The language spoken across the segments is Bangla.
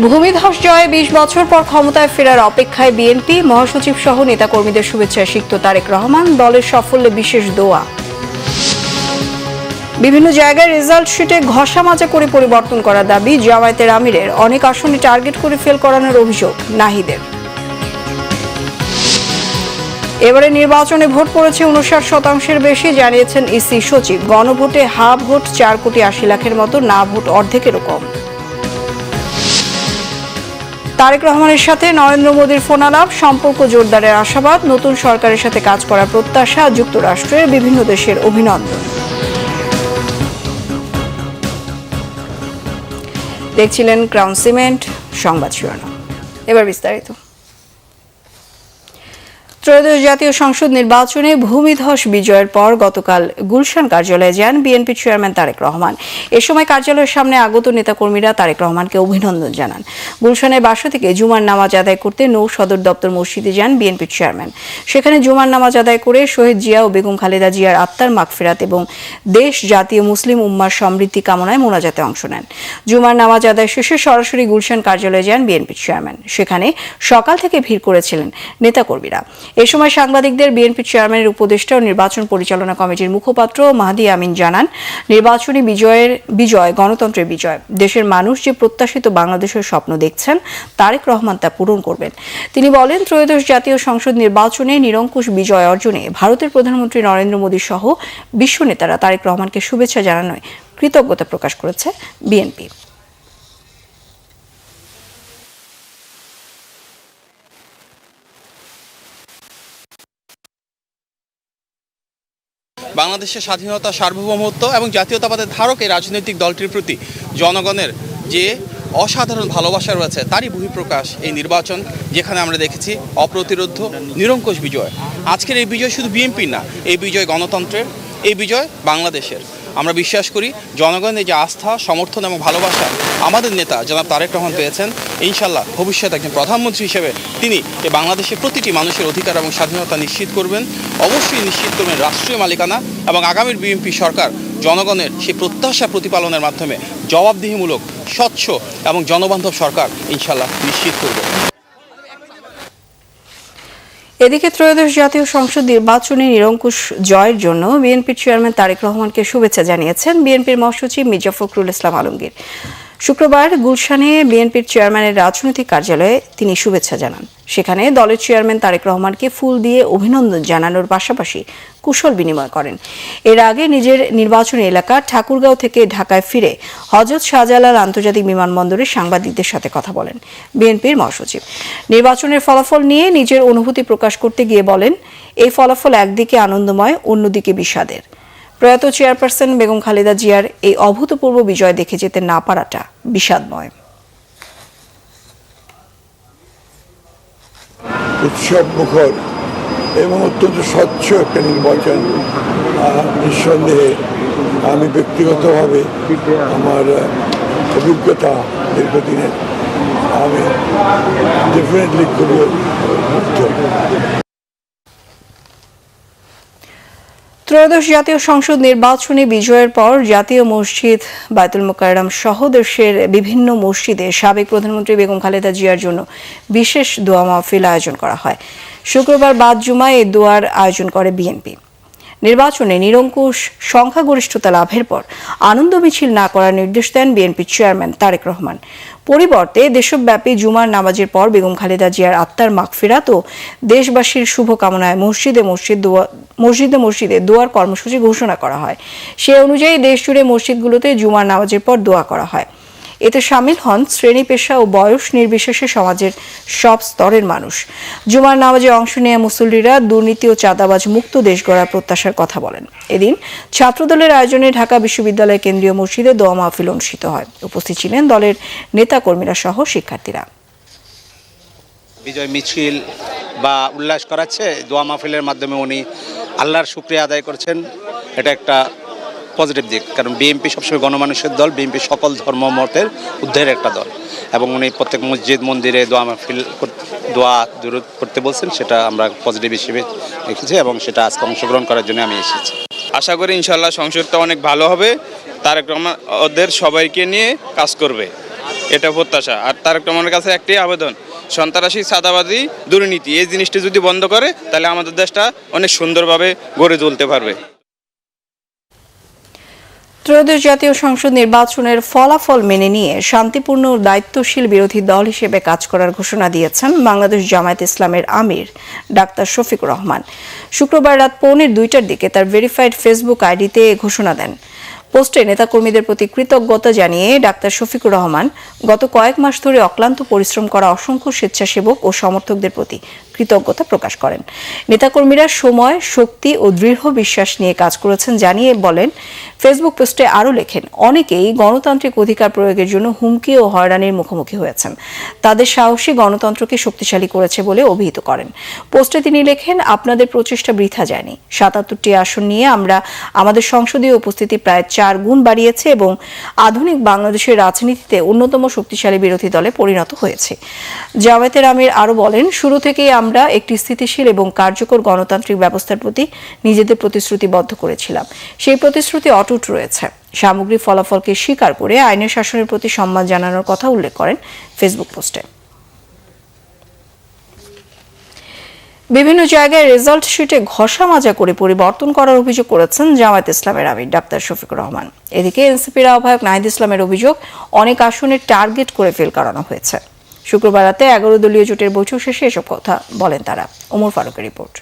ভূমিধস জয়ে ২০ বছর পর ক্ষমতায় ফেরার অপেক্ষায় বিএনপি, মহাসচিব সহ নেতাকর্মীদের শুভেচ্ছায় সিক্ত তারেক রহমান, দলের সাফল্যে বিশেষ দোয়া। বিভিন্ন জায়গায় রেজাল্ট শিটে ঘষা মাজা করে পরিবর্তন করার দাবি জামায়াতের আমিরের, অনেক আসনে টার্গেট করে ফেল করানোর অভিযোগ নাহিদের। এবারে নির্বাচনে ভোট পড়েছে ৫৯% বেশি, জানিয়েছেন ইসি সচিব। গণভোটে হা ভোট ৪,৮০,০০,০০০ মতো, না ভোট অর্ধেকেরও কম। তারেক রহমানের সাথে নরেন্দ্র মোদীর ফোনালাপ, সম্পর্ক জোরদারের আশাবাদ, নতুন সরকারের সাথে কাজ করার প্রত্যাশা, যুক্তরাষ্ট্রের বিভিন্ন দেশের অভিনন্দন। দেখছিলেন ক্রাউন সিমেন্ট সংবাদ শিরোনাম। এবার বিস্তারিত। ত্রয়োদশ জাতীয় সংসদ নির্বাচনে ভূমিধস বিজয়ের পর গতকাল গুলশান কার্যালয়ে যান বিএনপি চেয়ারম্যান তারেক রহমান। এ সময় কার্যালয়ের সামনে আগত নেতাকর্মীরা তারেক রহমানকে অভিনন্দন জানান। গুলশানের বাসা থেকে জুমার নামাজ আদায় করতে নৌ সদর দপ্তর মসজিদে যান বিএনপি চেয়ারম্যান। সেখানে জুমার নামাজ আদায় করে শহীদ জিয়া ও বেগম খালেদা জিয়ার আত্মার মাগফিরাত এবং দেশ জাতীয় মুসলিম উম্মার সমৃদ্ধি কামনায় মোনাজাতে অংশ নেন। জুমার নামাজ আদায় শেষে সরাসরি গুলশান কার্যালয়ে যান বিএনপি চেয়ারম্যান। সেখানে সকাল থেকে ভিড় করেছিলেন নেতাকর্মীরা। এ সময় সাংবাদিকদের বিএনপি চেয়ারম্যানের উপদেষ্টা ও নির্বাচন পরিচালনা কমিটির মুখপাত্র মাহদি আমিন জানান, নির্বাচনী বিজয় গণতন্ত্রের বিজয়। দেশের মানুষ যে প্রত্যাশিত বাংলাদেশের স্বপ্ন দেখছেন, তারেক রহমান তা পূরণ করবেন। তিনি বলেন, ত্রয়োদশ জাতীয় সংসদ নির্বাচনে নিরঙ্কুশ বিজয় অর্জনে ভারতের প্রধানমন্ত্রী নরেন্দ্র মোদী সহ বিশ্ব নেতারা তারেক রহমানকে শুভেচ্ছা জানানোয় কৃতজ্ঞতা প্রকাশ করেছে বিএনপি। বাংলাদেশের স্বাধীনতা, সার্বভৌমত্ব এবং জাতীয়তাবাদের ধারক এই রাজনৈতিক দলটির প্রতি জনগণের যে অসাধারণ ভালোবাসা রয়েছে, তারই বহিঃপ্রকাশ এই নির্বাচন, যেখানে আমরা দেখেছি অপ্রতিরোধ্য নিরঙ্কুশ বিজয়। আজকের এই বিজয় শুধু বিএনপির না, এই বিজয় গণতন্ত্রের, এই বিজয় বাংলাদেশের। আমরা বিশ্বাস করি জনগণের যে আস্থা, সমর্থন এবং ভালোবাসা আমাদের নেতা জনাব তারেক রহমান পেয়েছেন, ইনশাল্লাহ ভবিষ্যতে একজন প্রধানমন্ত্রী হিসেবে তিনি এই বাংলাদেশের প্রতিটি মানুষের অধিকার এবং স্বাধীনতা নিশ্চিত করবেন। অবশ্যই নিশ্চিত করবেন রাষ্ট্রীয় মালিকানা, এবং আগামীর বিএনপি সরকার জনগণের সেই প্রত্যাশা প্রতিপালনের মাধ্যমে জবাবদিহিমূলক, স্বচ্ছ এবং জনবান্ধব সরকার ইনশাল্লাহ নিশ্চিত করবে। এদিকে ত্রয়োদশ জাতীয় সংসদ নির্বাচনে নিরঙ্কুশ জয়ের জন্য বিএনপির চেয়ারম্যান তারেক রহমানকে শুভেচ্ছা জানিয়েছেন বিএনপির মহাসচিব মির্জা ফখরুল ইসলাম আলমগীর। শুক্রবার গুলশানে বিএনপির চেয়ারম্যানের রাজনৈতিক কার্যালয়ে তিনি শুভেচ্ছা জানান। সেখানে দলের চেয়ারম্যান তারেক রহমানকে ফুল দিয়ে অভিনন্দন জানানোর পাশাপাশি কুশল বিনিময় করেন। এর আগে নিজের নির্বাচনী এলাকা ঠাকুরগাঁও থেকে ঢাকায় ফিরে হযরত শাহজালাল আন্তর্জাতিক বিমানবন্দরে সাংবাদিকদের সাথে কথা বলেন বিএনপির মহাসচিব। নির্বাচনের ফলাফল নিয়ে নিজের অনুভূতি প্রকাশ করতে গিয়ে বলেন, এই ফলাফল একদিকে আনন্দময়, অন্যদিকে বিষাদের। প্রয়াত চেয়ারপারসন বেগম খালেদা জিয়ার এই অভূতপূর্ব বিজয় দেখে যেতে না পারাটা বিষাদময়। উৎসব মুখর এবং অত্যন্ত স্বচ্ছ একটা নির্বাচন। নিঃসন্দেহে আমি ব্যক্তিগতভাবে আমার অভিজ্ঞতা দীর্ঘদিনের, আমি ডেফিনেটলি খুবই মুগ্ধ। ত্রয়োদশ জাতীয় সংসদ নির্বাচনে বিজয়ের পর জাতীয় মসজিদ, বায়তুল মোকাররম সহ দেশের বিভিন্ন মসজিদে সাবেক প্রধানমন্ত্রী বেগম খালেদা জিয়ার জন্য বিশেষ দোয়া মাহফিল আয়োজন করা হয়। শুক্রবার বাদ জুমায় এই দোয়ার আয়োজন করে বিএনপি। নির্বাচনে নিরঙ্কুশ সংখ্যাগরিষ্ঠতা লাভের পর আনন্দ মিছিল না করার নির্দেশ দেন বিএনপি চেয়ারম্যান তারেক রহমান। পরিবর্তে দেশব্যাপী জুমার নামাজের পর বেগম খালেদা জিয়ার আত্মার মাগফিরাত ও দেশবাসীর শুভকামনায় মসজিদে দোয়ার কর্মসূচি ঘোষণা করা হয়। সে অনুযায়ী দেশজুড়ে মসজিদগুলোতে জুমার নামাজের পর দোয়া করা হয়। এতে শামিল হন শ্রেণী, পেশা ও বয়স নির্বিশেষে সমাজের সব স্তরের মানুষ। জুমার নামাজে অংশ নেওয়া মুসল্লিরা দুর্নীতি ও চাঁদাবাজ মুক্ত দেশ গড়ার প্রত্যাশার কথা বলেন। এদিন ছাত্রদলের আয়োজনে ঢাকা বিশ্ববিদ্যালয় কেন্দ্রীয় মসজিদে দোয়া মাহফিল অনুষ্ঠিত হয়। উপস্থিত ছিলেন দলের নেতাকর্মীরা সহ শিক্ষার্থীরা। বিজয় মিছিল বা উল্লাস করাচ্ছে, দোয়া মাহফিলের মাধ্যমে উনি আল্লাহর শুকরিয়া আদায় করছেন। এটা একটা পজিটিভ দিক, কারণ বিএনপি সবসময় গণমানুষের দল, বিএনপি সকল ধর্মমতের উদ্ধারের একটা দল, এবং উনি প্রত্যেক মসজিদ মন্দিরে দোয়া মাহফিল দোয়া দুরূদ করতে বলছেন। সেটা আমরা পজিটিভ হিসেবে রেখেছি এবং সেটা আজকে অংশগ্রহণ করার জন্য আমি এসেছি। আশা করি ইনশাল্লাহ সংসদটা অনেক ভালো হবে, তারেক রহমান ওদের সবাইকে নিয়ে কাজ করবে। এটা প্রত্যাশা। আর তারেক রহমানের কাছে একটাই আবেদন, সন্ত্রাসী, চাঁদাবাজি, দুর্নীতি এই জিনিসটি যদি বন্ধ করে তাহলে আমাদের দেশটা অনেক সুন্দরভাবে গড়ে তুলতে পারবে। ত্রয়োদশ জাতীয় সংসদ নির্বাচনের ফলাফল মেনে নিয়ে শান্তিপূর্ণ ও দায়িত্বশীল বিরোধী দল হিসেবে কাজ করার ঘোষণা দিয়েছেন বাংলাদেশ জামায়াত ইসলামের আমির ডাক্তার শফিকুর রহমান। শুক্রবার রাত 1:45টার দিকে তার ভেরিফাইড ফেসবুক আইডিতে এ ঘোষণা দেন। পোস্টে নেতাকর্মীদের প্রতি কৃতজ্ঞতা জানিয়ে ডাক্তার শফিকুর রহমান গত কয়েক মাস ধরে অক্লান্ত পরিশ্রম করা অসংখ্য স্বেচ্ছাসেবক ও সমর্থকদের প্রতি কৃতজ্ঞতা প্রকাশ করেন। নেতাকর্মীরা সময়, শক্তি ও দৃঢ় বিশ্বাস নিয়ে কাজ করেছেন জানিয়ে বলেন, ফেসবুক পোস্টে আরও লেখেন, অনেকেই গণতান্ত্রিক অধিকার প্রয়োগের জন্য হুমকি ও হয়রানির মুখোমুখি হয়েছেন। তাদের সাহসী গণতন্ত্রকে শক্তিশালী করেছে বলে অভিহিত করেন। পোস্টে তিনি লেখেন, আপনাদের প্রচেষ্টা বৃথা যায়নি। ৭৭টি আসন নিয়ে আমরা আমাদের সংসদীয় উপস্থিতি প্রায় 4 গুণ বাড়িয়েছে এবং আধুনিক বাংলাদেশের রাজনীতিতে অন্যতম শক্তিশালী বিরোধী দলে পরিণত হয়েছে। জামায়াতের আমির আরও বলেন, শুরু থেকেই আমরা একটি স্থিতিশীল এবং কার্যকর গণতান্ত্রিক ব্যবস্থার প্রতি নিজেদের প্রতিশ্রুতিবদ্ধ করেছিলাম। সেই প্রতিশ্রুতি অটুট রয়েছে। সামগ্রিক ফলাফলকে স্বীকার করে আইনের শাসনের প্রতি সম্মান জানানোর কথা উল্লেখ করেন ফেসবুক পোস্টে। বিভিন্ন জায়গায় রেজাল্ট শিটে ঘষা মাজা করে পরিবর্তন করার অভিযোগ করেছেন জামায়াত ইসলামের আমির ডাক্তার শফিকুর রহমান। এদিকে এনসিপির আহ্বায়ক নাহিদ ইসলামের অভিযোগ, অনেক আসনে টার্গেট করে ফেল করানো হয়েছে। শুক্রবার রাতে 11 দলীয় জোটের বৈঠক শেষে এসব কথা বলেন তারা। ওমর ফারুকের রিপোর্ট।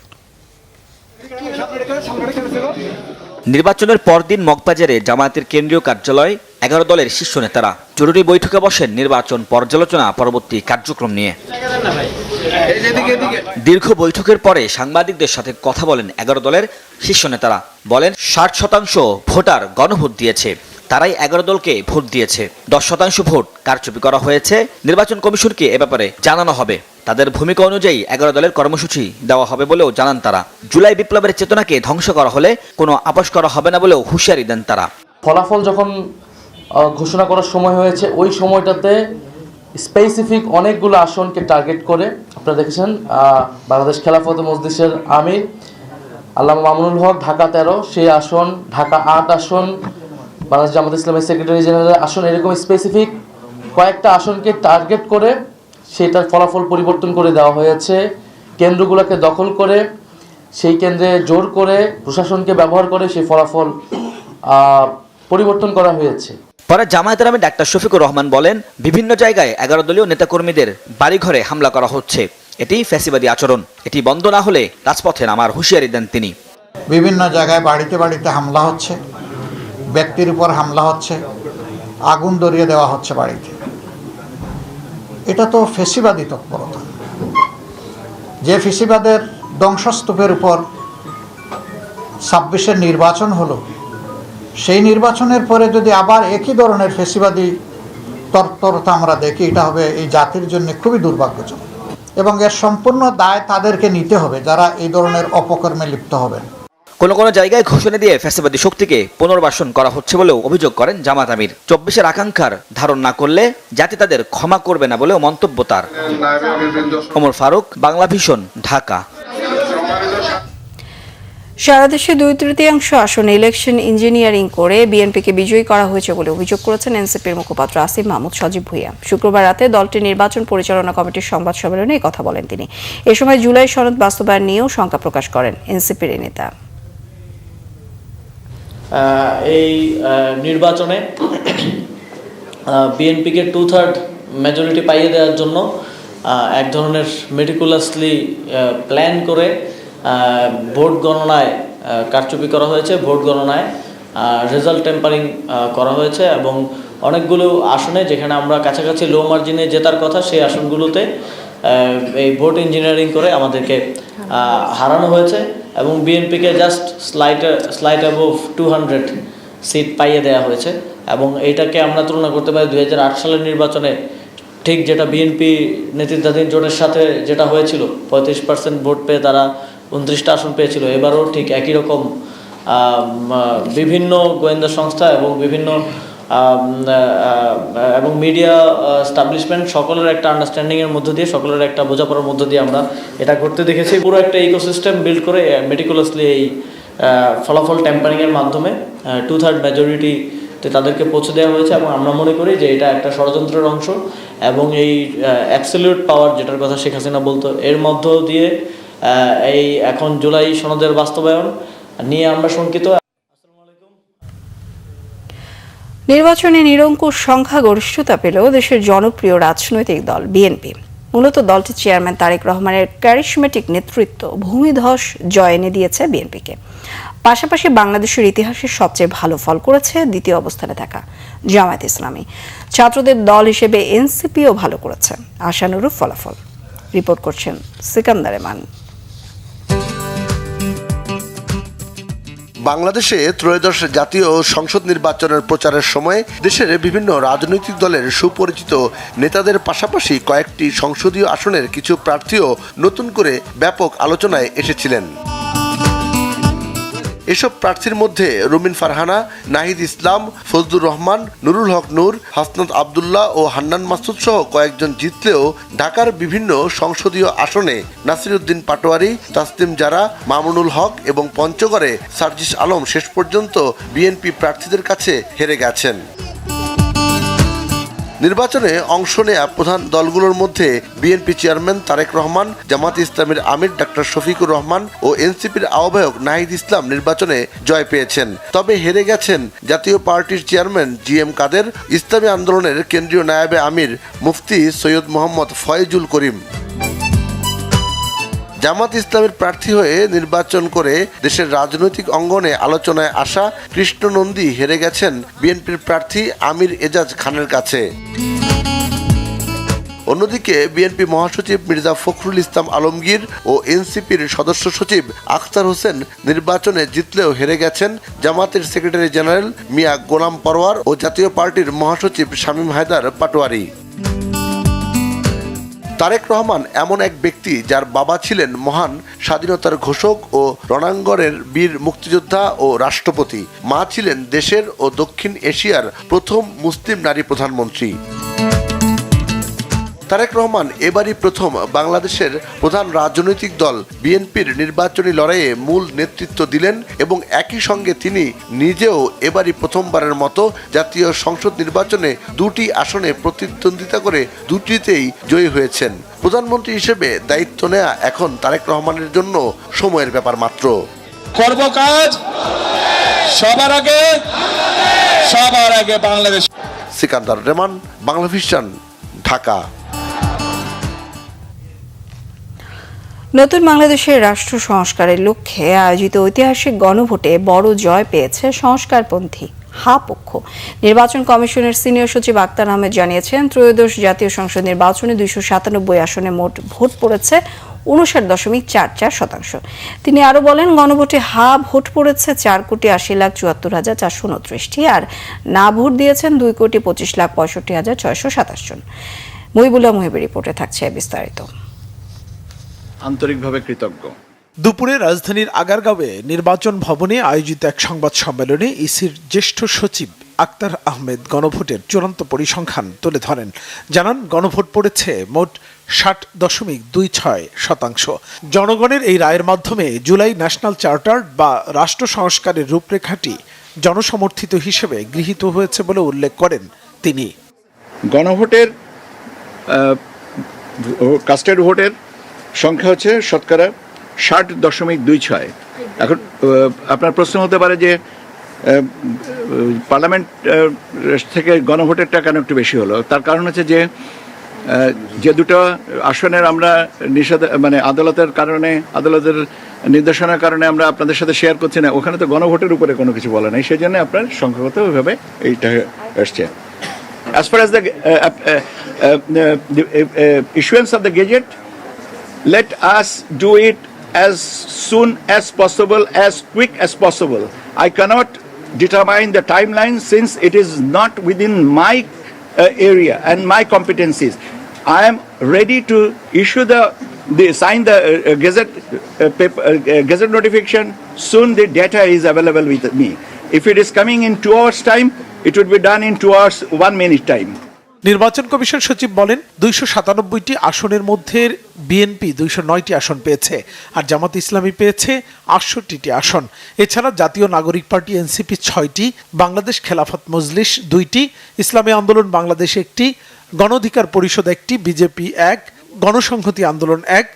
নির্বাচনের পরদিন মগবাজারে জামায়াতের কেন্দ্রীয় কার্যালয়ে 11 দলের শীর্ষ নেতারা জরুরি বৈঠকে বসেন নির্বাচন পর্যালোচনা পরবর্তী কার্যক্রম নিয়ে। দীর্ঘ বৈঠকের পরে সাংবাদিকদের সাথে কথা বলেন 11 দলের শীর্ষ নেতারা। বলেন, 60% ভোটার গণভোট দিয়েছে, তারাই 11 দলকে ভোট দিয়েছে। 10% ভোট কারচুপি করা হয়েছে। নির্বাচন কমিশনকে এ ব্যাপারে জানানো হবে। তাদের ভূমিকা অনুযায়ী 11 দলের কর্মসূচি দেওয়া হবে বলেও জানান তারা। জুলাই বিপ্লবের চেতনাকে ধ্বংস করা হলে কোনো আপোষ করা হবে না বলেও হুঁশিয়ারি দেন তারা। ফলাফল যখন ঘোষণা করার সময় হয়েছে, ওই সময়টাতে স্পেসিফিক অনেকগুলো আসনকে টার্গেট করে আপনারা দেখেছেন বাংলাদেশ খেলাফত মজলিসের আমির আল্লামা মামুনুল হক ঢাকা 13, সেই আসন, ঢাকা 8 আসন, বাংলাদেশ জামায়াত ইসলামের সেক্রেটারি জেনারেল আসন, এরকম স্পেসিফিক কয়েকটা আসনকে টার্গেট করে সেটার ফলাফল পরিবর্তন করে দেওয়া হয়েছে। কেন্দ্রগুলোকে দখল করে সেই কেন্দ্রে জোর করে প্রশাসনকে ব্যবহার করে সেই ফলাফল পরিবর্তন করা হয়েছে। পরে জামায়াতের আমির ডাক্তার শফিকুর রহমান বলেন, বিভিন্ন জায়গায় 11 দলীয় নেতাকর্মীদের বাড়িঘরে হামলা করা হচ্ছে। এটি ফ্যাসিবাদী আচরণ। এটি বন্ধ না হলে রাজপথে নামার হুঁশিয়ারি দেন তিনি। বিভিন্ন জায়গায় বাড়িতে বাড়িতে হামলা হচ্ছে, ব্যক্তির উপর হামলা হচ্ছে, আগুন ধরিয়ে দেওয়া হচ্ছে বাড়িতে। এটা তো ফ্যাসিবাদী তৎপরতা। যে ফ্যাসিবাদের ধ্বংসস্তূপের উপর 26-এর নির্বাচন হলো, সেই নির্বাচনের পরে যদি আবার একই ধরনের ফ্যাসিবাদী তৎপরতা আমরা দেখি, এটা হবে এই জাতির জন্য খুবই দুর্ভাগ্যজনক এবং এর সম্পূর্ণ দায় তাদেরকে নিতে হবে যারা এই ধরনের অপকর্মে লিপ্ত হবেন। কোনো কোনো জায়গায় ঘোষণা দিয়ে ফ্যাসিবাদী শক্তিকে পুনর্বাসন করা হচ্ছে বলেও অভিযোগ করেন জামাত আমির। 24-এর আকাঙ্ক্ষার ধারণ না করলে জাতি তাদের ক্ষমা করবে না বলেও মন্তব্য তার। ওমর ফারুক, বাংলা ভিশন, ঢাকা। সারা দেশে 2/3 আসনে ইলেকশন ইঞ্জিনিয়ারিং করে বিএনপিকে বিজয়ী করা হয়েছে বলে অভিযোগ করেছেন এনসিপির মুখপাত্র আসিফ মাহমুদ সজীব ভুঁইয়া। শুক্রবার রাতে দলটির নির্বাচন পরিচালনা কমিটির সংবাদ সম্মেলনে এই কথা বলেন তিনি। এ সময় জুলাই সনদ বাস্তবায়ন নিয়েও শঙ্কা প্রকাশ করেন এনসিপির এই নেতা। এই নির্বাচনে বিএনপিকে 2/3 মেজরিটি পাইয়ে দেওয়ার জন্য এক ধরনের মেটিকুলাসলি প্ল্যান করে ভোট গণনায় কারচুপি করা হয়েছে। ভোট গণনায় রেজাল্ট টেম্পারিং করা হয়েছে এবং অনেকগুলো আসনে যেখানে আমরা কাছাকাছি লো মার্জিনে জেতার কথা, সেই আসনগুলোতে এই ভোট ইঞ্জিনিয়ারিং করে আমাদেরকে হারানো হয়েছে এবং বিএনপিকে জাস্ট স্লাইট অ্যাবোভ 200 সিট পাইয়ে দেওয়া হয়েছে। এবং এইটাকে আমরা তুলনা করতে পারি 2008 সালের নির্বাচনে ঠিক যেটা বিএনপি নেতৃত্বাধীন জোটের সাথে যেটা হয়েছিল, 35% ভোট পেয়ে তারা 29টা আসন পেয়েছিল। এবারও ঠিক একই রকম বিভিন্ন গোয়েন্দা সংস্থা এবং বিভিন্ন এবং মিডিয়া এস্টাবলিশমেন্ট সকলের একটা আন্ডারস্ট্যান্ডিংয়ের মধ্য দিয়ে, সকলের একটা বোঝাপড়ার মধ্য দিয়ে আমরা এটা করতে দেখেছি। পুরো একটা ইকোসিস্টেম বিল্ড করে মেটিকুলাসলি এই ফলাফল টেম্পারিংয়ের মাধ্যমে 2/3 মেজরিটি তো তাদেরকে পৌঁছে দেওয়া হয়েছে এবং আমরা মনে করি যে এটা একটা ষড়যন্ত্রের অংশ এবং এই অ্যাবসলিউট পাওয়ার যেটার কথা শেখ হাসিনা বলতো এর মধ্য দিয়ে এই এখন জুলাই সনদের বাস্তবায়ন নিয়ে আমরা শঙ্কিত। নির্বাচনে নিরঙ্কুশ সংখ্যাগরিষ্ঠতা পেলেও দেশের জনপ্রিয় রাজনৈতিক দল বিএনপি। মূলত দলটির চেয়ারম্যান তারেক রহমানের ক্যারিশমেটিক নেতৃত্ব ভূমিধস জয় এনে দিয়েছে বিএনপিকে। পাশাপাশি বাংলাদেশের ইতিহাসে সবচেয়ে ভালো ফল করেছে দ্বিতীয় অবস্থানে থাকা জামায়াত ইসলামী। ছাত্রদের দল হিসেবে এনসিপিও ভালো করেছে, আশানুরূপ ফলাফল। রিপোর্ট করছেন সিকান্দার এমান। বাংলাদেশে ত্রয়োদশ জাতীয় সংসদ নির্বাচনের প্রচারের সময় দেশের বিভিন্ন রাজনৈতিক দলের সুপরিচিত নেতাদের পাশাপাশি কয়েকটি সংসদীয় আসনের কিছু প্রার্থীও নতুন করে ব্যাপক আলোচনায় এসেছিলেন। এসব প্রার্থীর মধ্যে রুমিন ফারহানা, নাহিদ ইসলাম, ফজলুর রহমান, নুরুল হক নূর, হাসনাত আবদুল্লাহ ও হান্নান মাসুদ সহ কয়েকজন জিতলেও ঢাকার বিভিন্ন সংসদীয় আসনে নাসিরউদ্দিন পাটোয়ারি, তাসলিম জারা, মামুনুল হক এবং পঞ্চগড়ে সার্জিস আলম শেষ পর্যন্ত বিএনপি প্রার্থীদের কাছে হেরে গেছেন। নির্বাচনে অংশ নেয়া প্রধান দলগুলোর মধ্যে বিএনপি চেয়ারম্যান তারেক রহমান, জামাত ইসলামীর আমির ডাক্তার শফিকুর রহমান ও এনসিপির আহ্বায়ক নাহিদ ইসলাম নির্বাচনে জয় পেয়েছেন। তবে হেরে গেছেন জাতীয় পার্টির চেয়ারম্যান জিএম কাদের, ইসলামী আন্দোলনের কেন্দ্রীয় নায়েবে আমির মুফতি সৈয়দ মোহাম্মদ ফয়জুল করিম। জামাত ইসলামের প্রার্থী হয়ে নির্বাচন করে দেশের রাজনৈতিক অঙ্গনে আলোচনায় আসা কৃষ্ণ নন্দী হেরে গেছেন বিএনপির প্রার্থী আমির এজাজ খানের কাছে। অন্যদিকে বিএনপি মহাসচিব মির্জা ফখরুল ইসলাম আলমগীর ও এনসিপির সদস্য সচিব আখতার হোসেন নির্বাচনে জিতলেও হেরে গেছেন জামাতের সেক্রেটারি জেনারেল মিয়া গোলাম পরওয়ার ও জাতীয় পার্টির মহাসচিব শামীম হায়দার পাটোয়ারি। তারেক রহমান এমন এক ব্যক্তি যার বাবা ছিলেন মহান স্বাধীনতার ঘোষক ও রণাঙ্গনের বীর মুক্তিযোদ্ধা ও রাষ্ট্রপতি, মা ছিলেন দেশের ও দক্ষিণ এশিয়ার প্রথম মুসলিম নারী প্রধানমন্ত্রী। তারেক রহমান এবারই প্রথম বাংলাদেশের প্রধান রাজনৈতিক দল বিএনপির নির্বাচনী লড়াইয়ে মূল নেতৃত্ব দিলেন এবং একই সঙ্গে তিনি নিজেও এবারই প্রথমবারের মতো জাতীয় সংসদ নির্বাচনে দুটি আসনে প্রতিদ্বন্দ্বিতা করে দুটিতেই জয়ী হয়েছেন। প্রধানমন্ত্রী হিসেবে দায়িত্ব নেওয়া এখন তারেক রহমানের জন্য সময়ের ব্যাপার মাত্র। করব কাজ সবার আগে বাংলাদেশ। সিকান্দার রেমান, বাংলা ভিশন, ঢাকা। নতুন বাংলাদেশের রাষ্ট্র সংস্কারের লক্ষ্যে আয়োজিত ঐতিহাসিক গণভোটে বড় জয় পেয়েছে সংস্কারপন্থী হা পক্ষ। নির্বাচন কমিশনের সিনিয়র সচিব আক্তার আহমেদ জানিয়েছেন, ত্রয়োদশ জাতীয় সংসদ নির্বাচনে 297 আসনে মোট ভোট পড়েছে 59.44%। তিনি আরও বলেন, গণভোটে হা ভোট পড়েছে 4,80,74,429টি আর না ভোট দিয়েছেন 2,25,65,627 জন। মহিবুল্লাহ মুহিবের রিপোর্টে থাকছে বিস্তারিত। আন্তরিকভাবে কৃতজ্ঞ। দুপুরে রাজধানীর আগারগাঁওয়ে নির্বাচন ভবনে আয়োজিত এক সংবাদ সম্মেলনে ইসির জ্যেষ্ঠ সচিব আক্তার আহমেদ গণভোটের চূড়ান্ত পরিসংখ্যান তুলে ধরেন। জানান, গণভোট পড়েছে মোট 60.26%। জনগণের এই রায়ের মাধ্যমে জুলাই ন্যাশনাল চার্টার বা রাষ্ট্র সংস্কারের রূপরেখাটি জনসমর্থিত হিসেবে গৃহীত হয়েছে বলে উল্লেখ করেন তিনি। গণভোটের কাস্টেড ভোটের সংখ্যা হচ্ছে শতকরা 60.26। এখন আপনার প্রশ্ন হতে পারে যে পার্লামেন্ট থেকে গণভোটেরটা কেন একটু বেশি হলো। তার কারণ হচ্ছে যে দুটো আসনের আমরা আদালতের নির্দেশনার কারণে আমরা আপনাদের সাথে শেয়ার করছি না, ওখানে তো গণভোটের উপরে কোনো কিছু বলা নেই, সেই জন্য আপনার সংখ্যাগত ওইভাবে এইটা আসছে। As far as the issuance of the gazette, let us do it as soon as possible, as quick as possible. I cannot determine the timeline since it is not within my area and my competencies. I am ready to issue sign the gazette notification soon. The data is available with me. If it is coming in 2 hours time, it would be done in 2 hours 1 minute time. নির্বাচন কমিশন সচিব বলেন 297টি আসনের মধ্যে বিএনপি 209টি আসন পেয়েছে আর জামাত ইসলামী পেয়েছে 68টি আসন। এছাড়া জাতীয় নাগরিক পার্টি এনসিপি 6টি, বাংলাদেশ খেলাফত মজলিস 2টি, ইসলামী আন্দোলন বাংলাদেশ 1টি, গণ অধিকার পরিষদ 1টি, বিজেপি 1, গণসংহতি আন্দোলন 1,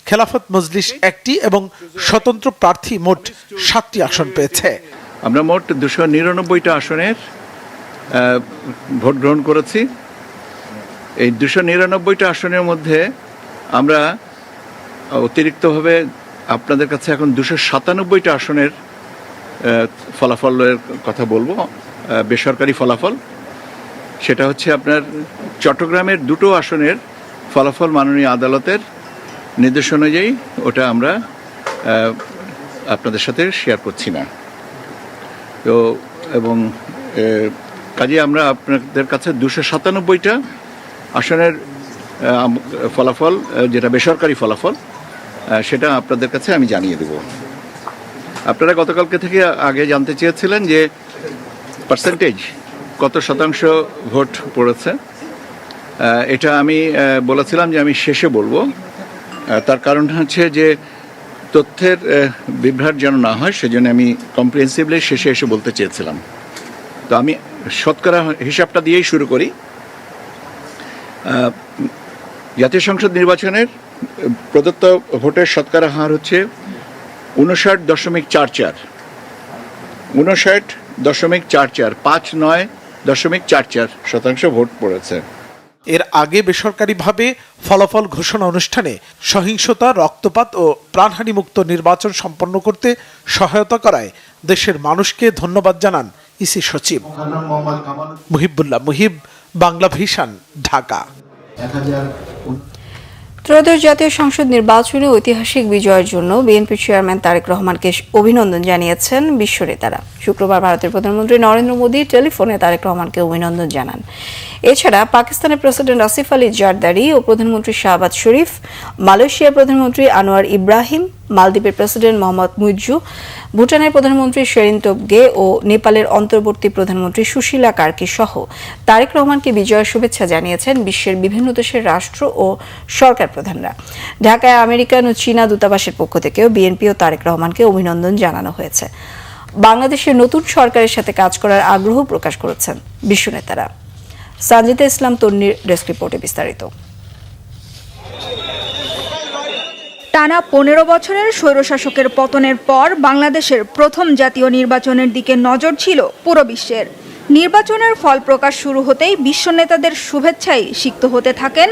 খেলাফত মজলিস 1টি এবং স্বতন্ত্র প্রার্থী মোট 7টি আসন পেয়েছে। আমরা মোট 299টা আসনের ভোট গ্রহণ করেছি। এই 299টা আসনের মধ্যে আমরা অতিরিক্তভাবে আপনাদের কাছে এখন 297টা আসনের ফলাফলের কথা বলবো, বেসরকারি ফলাফল। সেটা হচ্ছে আপনার চট্টগ্রামের 2টো আসনের ফলাফল মাননীয় আদালতের নির্দেশ অনুযায়ী, ওটা আমরা আপনাদের সাথে শেয়ার করছি না। তো এবং কাজে আমরা আপনাদের কাছে 297টা আসনের ফলাফল, যেটা বেসরকারি ফলাফল, সেটা আপনাদের কাছে আমি জানিয়ে দেব। আপনারা গতকালকে থেকে আগে জানতে চেয়েছিলেন যে পার্সেন্টেজ কত শতাংশ ভোট পড়েছে। এটা আমি বলেছিলাম যে আমি শেষে বলবো। তার কারণ হচ্ছে যে তথ্যের বিভ্রাট যেন না হয়, সেজন্য আমি কম্প্রিহেন্সিভলি শেষে এসে বলতে চেয়েছিলাম। তো আমি শতকরা হিসাবটা দিয়েই শুরু করি। জাতীয় সংসদ নির্বাচনের প্রদত্ত ভোটের শতকরা হার হচ্ছে 59.44, 59.44, 59.44% ভোট পড়েছে। এর আগে বেসরকারিভাবে ফলাফল ঘোষণা অনুষ্ঠানে সহিংসতা, রক্তপাত ও প্রাণহানিমুক্ত নির্বাচন সম্পন্ন করতে সহায়তা করায় দেশের মানুষকে ধন্যবাদ জানান ইসি সচিব। মুহিবুল্লাহ মুহিব, বাংলা ভিশন, ঢাকা। ত্রয়োদশ জাতীয় সংসদ নির্বাচনে ঐতিহাসিক বিজয়ের জন্য বিএনপি চেয়ারম্যান তারেক রহমানকে অভিনন্দন জানিয়েছেন বিশ্ব নেতারা। শুক্রবার ভারতের প্রধানমন্ত্রী নরেন্দ্র মোদী টেলিফোনে তারেক রহমানকে অভিনন্দন জানান। এছাড়া পাকিস্তানের প্রেসিডেন্ট আসিফ আলী জারদারি ও প্রধানমন্ত্রী শাহবাজ শরীফ, মালয়েশিয়ার প্রধানমন্ত্রী আনোয়ার ইব্রাহিম, মালদ্বীপের প্রেসিডেন্ট মোহাম্মদ মুইজ্জু, ভুটানের প্রধানমন্ত্রী শেরিন তোবগে ও নেপালের অন্তর্বর্তী প্রধানমন্ত্রী সুশীলা কার্কি সহ তারেক রহমানকে বিজয়ের শুভেচ্ছা জানিয়েছেন বিশ্বের বিভিন্ন দেশের রাষ্ট্র ও সরকার প্রধানরা। ঢাকায় আমেরিকান ও চীনা দূতাবাসের পক্ষ থেকেও বিএনপি ও তারেক রহমানকে অভিনন্দন জানানো হয়েছে। বাংলাদেশের নতুন সরকারের সাথে কাজ করার আগ্রহ প্রকাশ করেছেন বিশ্ব নেতারা। সানজিদা ইসলাম তন্নির ডেস্ক রিপোর্টে বিস্তারিত। টানা 15 বছরের স্বৈরশাসকের পতনের পর বাংলাদেশের প্রথম জাতীয় নির্বাচনের দিকে নজর ছিল পুরো বিশ্বের। নির্বাচনের ফল প্রকাশ শুরু হতেই বিশ্ব নেতাদের শুভেচ্ছায় সিক্ত হতে থাকেন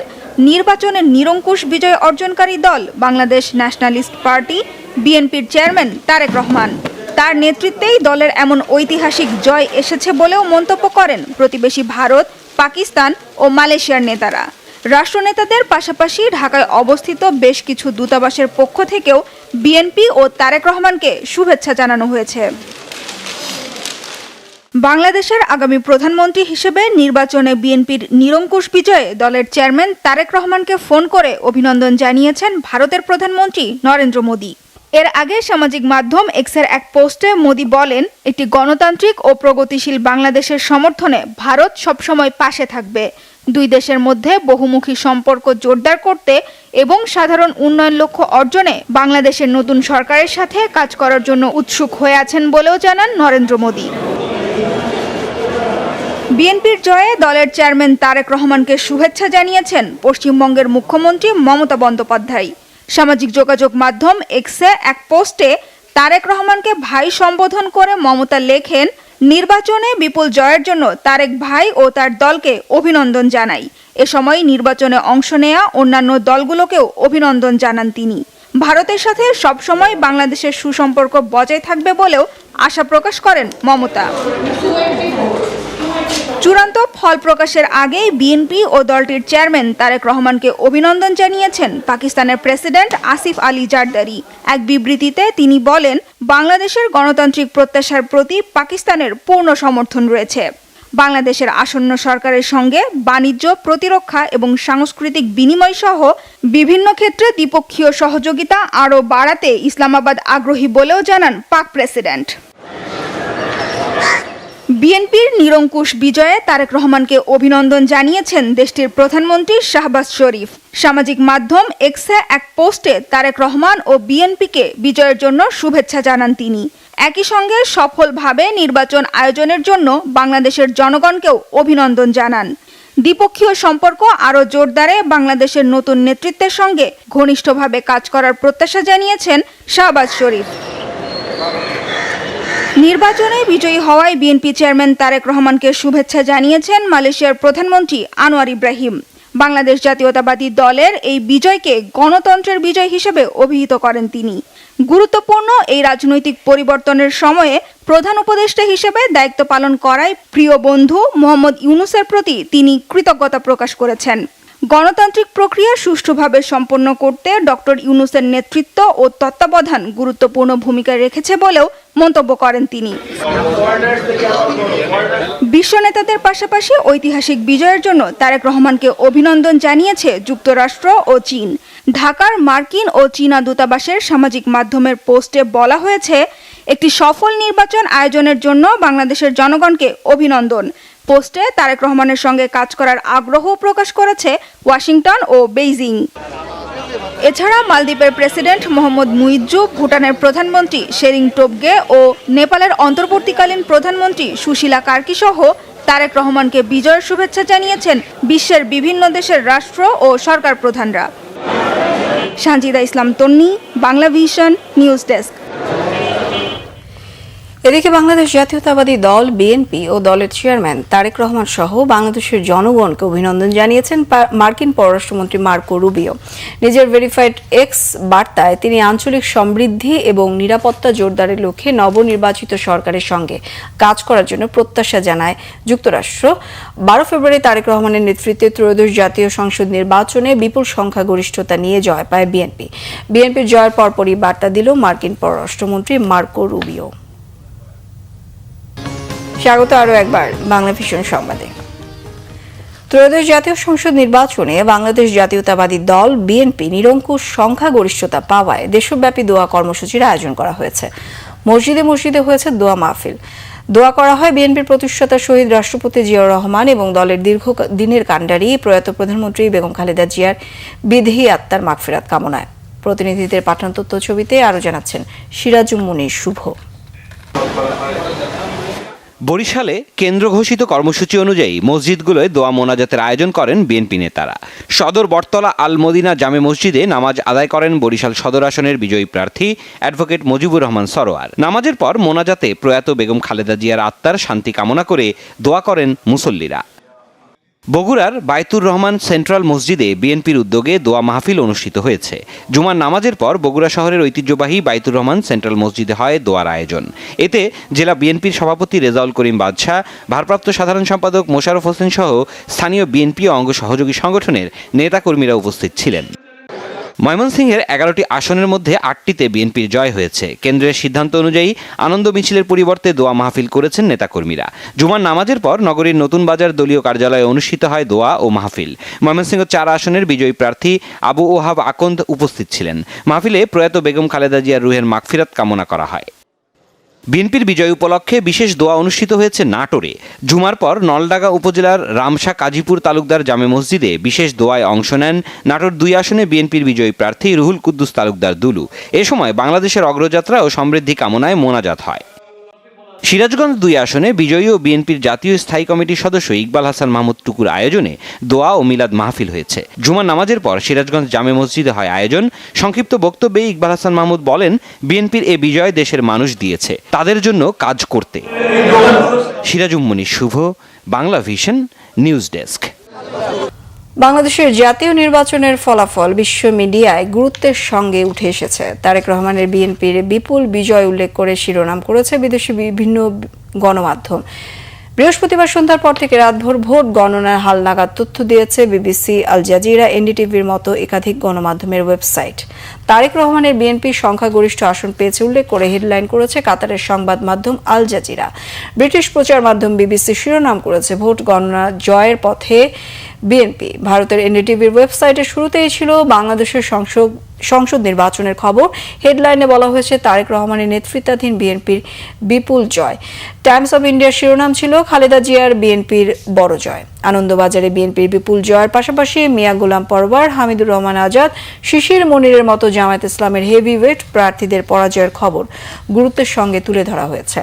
নির্বাচনের নিরঙ্কুশ বিজয় অর্জনকারী দল বাংলাদেশ ন্যাশনালিস্ট পার্টি বিএনপির চেয়ারম্যান তারেক রহমান। তার নেতৃত্বেই দলের এমন ঐতিহাসিক জয় এসেছে বলেও মন্তব্য করেন প্রতিবেশী ভারত, পাকিস্তান ও মালয়েশিয়ার নেতারা। রাষ্ট্রনেতাদের পাশাপাশি ঢাকায় অবস্থিত বেশ কিছু দূতাবাসের পক্ষ থেকেও বিএনপি ও তারেক রহমানকে শুভেচ্ছা জানানো হয়েছে। বাংলাদেশের আগামী প্রধানমন্ত্রী হিসেবে নির্বাচনে বিএনপির নিরঙ্কুশ বিজয়ে দলের চেয়ারম্যান তারেক রহমানকে ফোন করে অভিনন্দন জানিয়েছেন ভারতের প্রধানমন্ত্রী নরেন্দ্র মোদী। এর আগে সামাজিক মাধ্যম এক্সের এক পোস্টে মোদী বলেন, একটি গণতান্ত্রিক ও প্রগতিশীল বাংলাদেশের সমর্থনে ভারত সবসময় পাশে থাকবে। দুই দেশের মধ্যে বহুমুখী সম্পর্ক জোরদার করতে এবং সাধারণ উন্নয়ন লক্ষ্য অর্জনে বাংলাদেশের নতুন সরকারের সাথে কাজ করার জন্য উৎসুক হয়ে আছেন বলেও জানান নরেন্দ্র মোদী। বিএনপির জয়ে দলের চেয়ারম্যান তারেক রহমানকে শুভেচ্ছা জানিয়েছেন পশ্চিমবঙ্গের মুখ্যমন্ত্রী মমতা বন্দ্যোপাধ্যায়। সামাজিক যোগাযোগ মাধ্যম এক্সে এক পোস্টে তারেক রহমানকে ভাই সম্বোধন করে মমতা লেখেন, নির্বাচনে বিপুল জয়ের জন্য তারেক ভাই ও তার দলকে অভিনন্দন জানাই। এ সময় নির্বাচনে অংশ নেয়া অন্যান্য দলগুলোকেও অভিনন্দন জানান তিনি। ভারতের সাথে সবসময় বাংলাদেশের সুসম্পর্ক বজায় থাকবে বলেও আশা প্রকাশ করেন মমতা। চূড়ান্ত ফল প্রকাশের আগেই বিএনপি ও দলটির চেয়ারম্যান তারেক রহমানকে অভিনন্দন জানিয়েছেন পাকিস্তানের প্রেসিডেন্ট আসিফ আলী জারদারি। এক বিবৃতিতে তিনি বলেন, বাংলাদেশের গণতান্ত্রিক প্রত্যাশার প্রতি পাকিস্তানের পূর্ণ সমর্থন রয়েছে। বাংলাদেশের আসন্ন সরকারের সঙ্গে বাণিজ্য, প্রতিরক্ষা এবং সাংস্কৃতিক বিনিময় সহ বিভিন্ন ক্ষেত্রে দ্বিপক্ষীয় সহযোগিতা আরও বাড়াতে ইসলামাবাদ আগ্রহী বলেও জানান পাক প্রেসিডেন্ট। বিএনপির নিরঙ্কুশ বিজয়ে তারেক রহমানকে অভিনন্দন জানিয়েছেন দেশটির প্রধানমন্ত্রী শাহবাজ শরীফ। সামাজিক মাধ্যম এক্সে এক পোস্টে তারেক রহমান ও বিএনপিকে বিজয়ের জন্য শুভেচ্ছা জানান তিনি। একই সঙ্গে সফলভাবে নির্বাচন আয়োজনের জন্য বাংলাদেশের জনগণকেও অভিনন্দন জানান। দ্বিপক্ষীয় সম্পর্ক আরও জোরদারে বাংলাদেশের নতুন নেতৃত্বের সঙ্গে ঘনিষ্ঠভাবে কাজ করার প্রত্যাশা জানিয়েছেন শাহবাজ শরীফ। নির্বাচনে বিজয়ী হওয়ায় বিএনপি চেয়ারম্যান তারেক রহমানকে শুভেচ্ছা জানিয়েছেন মালয়েশিয়ার প্রধানমন্ত্রী আনোয়ার ইব্রাহিম। বাংলাদেশ জাতীয়তাবাদী দলের এই বিজয়কে গণতন্ত্রের বিজয় হিসেবে অভিহিত করেন তিনি। গুরুত্বপূর্ণ এই রাজনৈতিক পরিবর্তনের সময়ে প্রধান উপদেষ্টা হিসেবে দায়িত্ব পালন করায় প্রিয় বন্ধু মোহাম্মদ ইউনূসের প্রতি তিনি কৃতজ্ঞতা প্রকাশ করেছেন। গণতান্ত্রিক প্রক্রিয়া সুষ্ঠুভাবে সম্পন্ন করতে ডক্টর ইউনূসের নেতৃত্ব ও তত্ত্বাবধান গুরুত্বপূর্ণ ভূমিকা রেখেছে বলেও মন্তব্য করেন তিনি। বিশ্ব নেতাদের পাশাপাশি ঐতিহাসিক বিজয়ের জন্য তারেক রহমানকে অভিনন্দন জানিয়েছে যুক্তরাষ্ট্র ও চীন। ঢাকার মার্কিন ও চীনা দূতাবাসের সামাজিক মাধ্যমের পোস্টে বলা হয়েছে, একটি সফল নির্বাচন আয়োজনের জন্য বাংলাদেশের জনগণকে অভিনন্দন। পোস্টে তারেক রহমানের সঙ্গে কাজ করার আগ্রহ প্রকাশ করেছে ওয়াশিংটন ও বেইজিং। এছাড়া মালদ্বীপের প্রেসিডেন্ট মোহাম্মদ মুইজ্জু, ভুটানের প্রধানমন্ত্রী শেরিং টোবগে ও নেপালের অন্তর্বর্তীকালীন প্রধানমন্ত্রী সুশীলা কার্কি সহ তারেক রহমানকে বিজয়ের শুভেচ্ছা জানিয়েছেন বিশ্বের বিভিন্ন দেশের রাষ্ট্র ও সরকার প্রধানরা। সানজিদা ইসলাম তন্নি, বাংলা ভিশন, নিউজ ডেস্ক। এদিকে বাংলাদেশ জাতীয়তাবাদী দল বিএনপি ও দলের চেয়ারম্যান তারেক রহমান সহ বাংলাদেশের জনগণকে অভিনন্দন জানিয়েছেন মার্কিন পররাষ্ট্রমন্ত্রী মার্কো রুবিও। নিজের ভেরিফাইড এক্স বার্তায় তিনি আঞ্চলিক সমৃদ্ধি এবং নিরাপত্তা জোরদারের লক্ষ্যে নবনির্বাচিত সরকারের সঙ্গে কাজ করার জন্য প্রত্যাশা জানায় যুক্তরাষ্ট্র। 12 ফেব্রুয়ারি তারেক রহমানের নেতৃত্বে ত্রয়োদশ জাতীয় সংসদ নির্বাচনে বিপুল সংখ্যাগরিষ্ঠতা নিয়ে জয় পায় বিএনপি। বিএনপির জয়ের পরপরই বার্তা দিল মার্কিন পররাষ্ট্রমন্ত্রী মার্কো রুবিও। স্বাগত আরও একবার বাংলা ভিশন সংবাদে। ত্রয়োদশ জাতীয় সংসদ নির্বাচনে বাংলাদেশ জাতীয়তাবাদী দল বিএনপি নিরঙ্কুশ সংখ্যাগরিষ্ঠতা পাওয়ায় দেশব্যাপী দোয়া কর্মসূচির আয়োজন করা হয়েছে। মসজিদে মসজিদে হয়েছে দোয়া মাহফিল। দোয়া করা হয় বিএনপির প্রতিষ্ঠাতা শহীদ রাষ্ট্রপতি জিয়াউর রহমান এবং দলের দীর্ঘদিনের কাণ্ডারি প্রয়াত প্রধানমন্ত্রী বেগম খালেদা জিয়ার বিদেহী আত্মার মাগফিরাত কামনায়। প্রতিনিধিদের পাঠানো তথ্যছবিতে আরও জানাচ্ছেন সিরাজুম মুনির শুভ। বরিশালে কেন্দ্র ঘোষিত কর্মসূচি অনুযায়ী মসজিদগুলোয় দোয়া মোনাজাতের আয়োজন করেন বিএনপি নেতারা। সদর বটতলা আল মদিনা জামে মসজিদে নামাজ আদায় করেন বরিশাল সদর আসনের বিজয়ী প্রার্থী অ্যাডভোকেট মুজিবুর রহমান সরোয়ার। নামাজের পর মোনাজাতে প্রয়াত বেগম খালেদা জিয়ার আত্মার শান্তি কামনা করে দোয়া করেন মুসল্লিরা। বগুড়ার বাইতুর রহমান সেন্ট্রাল মসজিদে বিএনপির উদ্যোগে দোয়া মাহফিল অনুষ্ঠিত হয়েছে। জুমার নামাজের পর বগুড়া শহরের ঐতিহ্যবাহী বাইতুর রহমান সেন্ট্রাল মসজিদে হয় দোয়ার আয়োজন। এতে জেলা বিএনপির সভাপতি রেজাউল করিম বাদশাহ, ভারপ্রাপ্ত সাধারণ সম্পাদক মোশাররফ হোসেন সহ স্থানীয় বিএনপি ও অঙ্গ সহযোগী সংগঠনের নেতাকর্মীরা উপস্থিত ছিলেন। ময়মনসিংহের 11টি আসনের মধ্যে 8টিতে বিএনপির জয় হয়েছে। কেন্দ্রের সিদ্ধান্ত অনুযায়ী আনন্দ মিছিলের পরিবর্তে দোয়া মাহফিল করেছেন নেতাকর্মীরা। জুমার নামাজের পর নগরীর নতুন বাজার দলীয় কার্যালয়ে অনুষ্ঠিত হয় দোয়া ও মাহফিল। ময়মনসিংহ 4 আসনের বিজয়ী প্রার্থী আবু ওহাব আকন্দ উপস্থিত ছিলেন। মাহফিলে প্রয়াত বেগম খালেদা জিয়ার রুহের মাগফিরাত কামনা করা হয়। বিএনপির বিজয় উপলক্ষে বিশেষ দোয়া অনুষ্ঠিত হয়েছে নাটোরে। জুমার পর নলডাঙ্গা উপজেলার রামশা কাজীপুর তালুকদার জামে মসজিদে বিশেষ দোয়ায় অংশ নেন নাটোর 2 আসনে বিএনপির বিজয়ী প্রার্থী রুহুল কুদ্দুস তালুকদার দুলু। এ সময় বাংলাদেশের অগ্রযাত্রা ও সমৃদ্ধি কামনায় মোনাজাত হয়। সিরাজগঞ্জ 2 আসনে বিজয়ী ও বিএনপির জাতীয় স্থায়ী কমিটির সদস্য ইকবাল হাসান মাহমুদ টুকুর আয়োজনে দোয়া ও মিলাদ মাহফিল হয়েছে। জুমার নামাজের পর সিরাজগঞ্জ জামে মসজিদে হয় আয়োজন। সংক্ষিপ্ত বক্তব্যে ইকবাল হাসান মাহমুদ বলেন, বিএনপির এ বিজয় দেশের মানুষ দিয়েছে, তাদের জন্য কাজ করতে। সিরাজুম মুনির শুভ, বাংলা ভিশন, নিউজ ডেস্ক। বাংলাদেশের জাতীয় নির্বাচনের ফলাফল বিশ্ব মিডিয়ায় গুরুত্বের সঙ্গে উঠে এসেছে। তারেক রহমানের বিএনপির বিপুল বিজয় উল্লেখ করে শিরোনাম করেছে বিদেশি বিভিন্ন গণমাধ্যম। বৃহস্পতিবার সন্ধ্যার পর থেকে রাতভর ভোট গণনার হালনাগাদ তথ্য দিয়েছে বিবিসি, আল জাজিরা, এনডিটিভির মতো একাধিক গণমাধ্যমের ওয়েবসাইট। তারেক রহমানের বিএনপি সংখ্যাগরিষ্ঠ আসন পেয়েছে উল্লেখ করে হেডলাইন করেছে কাতারের সংবাদ মাধ্যম আল জাজিরা। ব্রিটিশ প্রচার মাধ্যম বিবিসি শিরোনাম করেছে ভোট গণনা জয়ের পথে বিএনপি। ভারতের এনডিটিভির ওয়েবসাইটে শুরুতেই ছিল বাংলাদেশের সংসদ নির্বাচনের খবর। হেডলাইনে বলা হয়েছে তারেক রহমানের নেতৃত্বাধীন বিএনপির বিপুল জয়। টাইমস অব ইন্ডিয়ার শিরোনাম ছিল খালেদা জিয়ার বিএনপির বড় জয়। আনন্দবাজারে বিএনপির বিপুল জয়ের পাশাপাশি মিয়া গোলাম পরওয়ার, হামিদুর রহমান আজাদ, শিশির মনিরের মতো জামায়াত ইসলামের হেভিওয়েট প্রার্থীদের পরাজয়ের খবর গুরুত্বের সঙ্গে তুলে ধরা হয়েছে।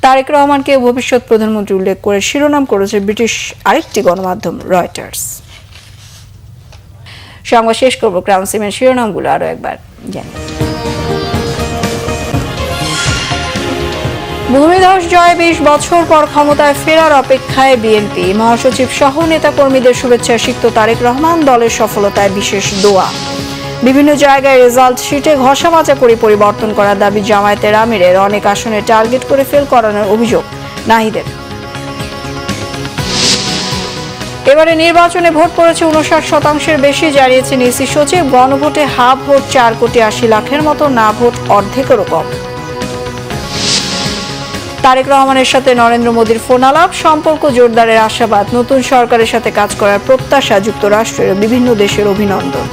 তারেক রহমানকে ভবিষ্যৎ প্রধানমন্ত্রী উল্লেখ করে শিরোনাম করেছে ব্রিটিশ আরেকটি গণমাধ্যম রয়টার্স। সংবাদ শেষ করব ক্রাউন সিমের শিরোনামগুলো আরো একবার জানি। ভূমিধস জয় 20 বছর পর ক্ষমতায় ফেরার অপেক্ষায় বিএনপি। মহাসচিব সহ নেতাকর্মীদের শুভেচ্ছা সিক্ত তারেক রহমান, দলের সফলতায় বিশেষ দোয়া। বিভিন্ন জায়গায় রেজাল্ট শিটে ঘষামাজা করে পরিবর্তন করার দাবি জামায়াতের আমিরের। অনেক আসনে টার্গেট করে ফেল করানোর অভিযোগ নাহিদের। এবারে নির্বাচনে ভোট পড়েছে 59% বেশি, জানিয়েছেন ইসি সচিব। গণভোটে হা ভোট 4,80,00,000-এর মতো, না ভোট অর্ধেকেরও কম। তারেক রহমানের সাথে নরেন্দ্র মোদীর ফোন আলাপ, সম্পর্ক জোরদারের আশাবাদ। নতুন সরকারের সাথে কাজ করার প্রত্যাশা যুক্তরাষ্ট্রের, বিভিন্ন দেশের অভিনন্দন।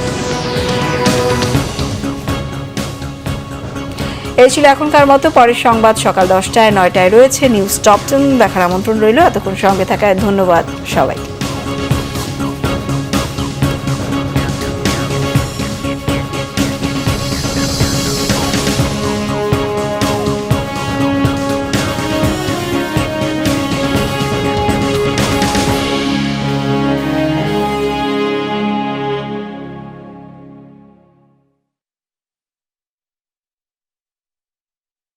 এই ছিল এখনকার মতো। পরের সংবাদ সকাল 10টায় 9টায় রয়েছে নিউজ টপ 10 দেখার আমন্ত্রণ রইল। এতক্ষণ সঙ্গে থাকায় ধন্যবাদ সবাইকে।